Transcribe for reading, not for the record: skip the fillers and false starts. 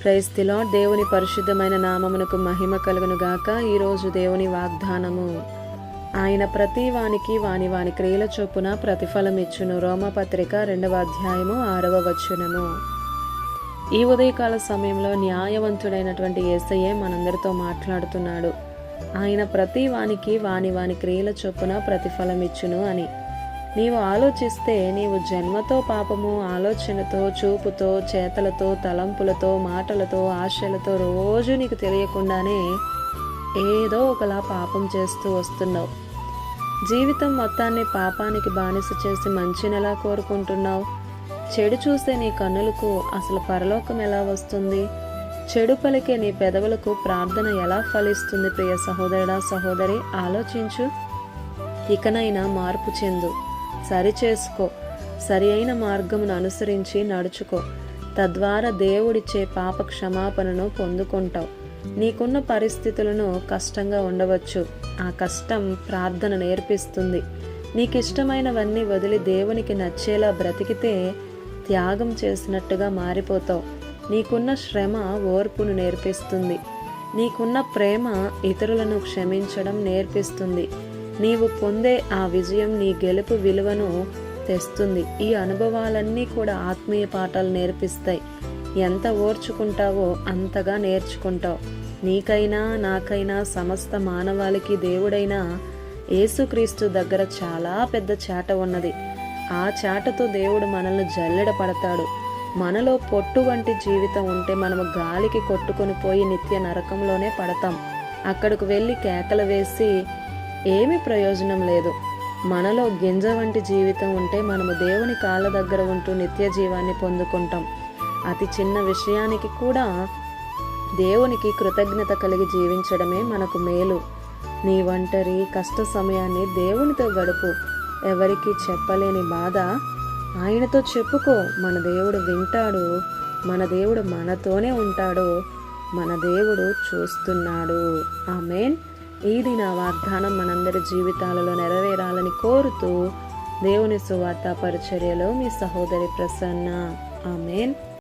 Praise the lord. దేవుని పరిశుద్ధమైన నామమునకు మహిమ కలుగును గాక. ఈరోజు దేవుని వాగ్దానము, ఆయన ప్రతి వానికి వాని క్రియల చొప్పున ప్రతిఫలం ఇచ్చును. రోమపత్రిక 2వ అధ్యాయము 6వ వచనము. ఈ ఉదయకాల సమయంలో న్యాయవంతుడైనటువంటి యేసయ్యే మనందరితో మాట్లాడుతున్నాడు. ఆయన ప్రతి వానికి వాని క్రియల చొప్పున ప్రతిఫలం ఇచ్చును అని. నీవు ఆలోచిస్తే నీవు జన్మతో పాపము, ఆలోచనతో, చూపుతో, చేతలతో, తలంపులతో, మాటలతో, ఆశలతో రోజు నీకు తెలియకుండానే ఏదో ఒకలా పాపం చేస్తూ వస్తున్నావు. జీవితం మొత్తాన్ని పాపానికి బానిస చేసి మంచిని ఎలా కోరుకుంటున్నావు? చెడు చూసే నీ కన్నులకు అసలు పరలోకం ఎలా వస్తుంది? చెడు పలికే నీ పెదవులకు ప్రార్థన ఎలా ఫలిస్తుంది? ప్రియ సహోదరుడా, సహోదరి, ఆలోచించు. ఇకనైనా మార్పు చెందు, సరిచేసుకో, సరి అయిన మార్గమును అనుసరించి నడుచుకో. తద్వారా దేవుడిచ్చే పాప క్షమాపణను పొందుకుంటావు. నీకున్న పరిస్థితులను కష్టంగా ఉండవచ్చు. ఆ కష్టం ప్రార్థన నేర్పిస్తుంది. నీకిష్టమైనవన్నీ వదిలి దేవునికి నచ్చేలా బ్రతికితే త్యాగం చేసినట్టుగా మారిపోతావు. నీకున్న శ్రమ ఓర్పును నేర్పిస్తుంది. నీకున్న ప్రేమ ఇతరులను క్షమించడం నేర్పిస్తుంది. నీవు పొందే ఆ విజయం నీ గెలుపు విలువను తెస్తుంది. ఈ అనుభవాలన్నీ కూడా ఆత్మీయ పాఠాలు నేర్పిస్తాయి. ఎంత ఓర్చుకుంటావో అంతగా నేర్చుకుంటావు. నీకైనా నాకైనా సమస్త మానవాళికి దేవుడైన యేసుక్రీస్తు దగ్గర చాలా పెద్ద చాట ఉన్నది. ఆ చాటతో దేవుడు మనల్ని జల్లెడ పడతాడు. మనలో పొట్టు వంటి జీవితం ఉంటే మనము గాలికి కొట్టుకొని పోయి నిత్య నరకంలోనే పడతాం. అక్కడికి వెళ్ళి కేకలు వేసి ఏమీ ప్రయోజనం లేదు. మనలో గింజ వంటి జీవితం ఉంటే మనము దేవుని కాళ్ళ దగ్గర ఉంటూ నిత్య జీవాన్ని పొందుకుంటాం. అతి చిన్న విషయానికి కూడా దేవునికి కృతజ్ఞత కలిగి జీవించడమే మనకు మేలు. నీ ఒంటరి కష్ట సమయాన్ని దేవునితో గడుపు. ఎవరికి చెప్పలేని బాధ ఆయనతో చెప్పుకో. మన దేవుడు వింటాడు. మన దేవుడు మనతోనే ఉంటాడు. మన దేవుడు చూస్తున్నాడు. ఆమేన్. ఇది నా వాగ్దానం మనందరి జీవితాలలో నెరవేరాలని కోరుతూ దేవుని సువార్త పరిచర్యలో మీ సహోదరి ప్రసన్న. ఆమేన్.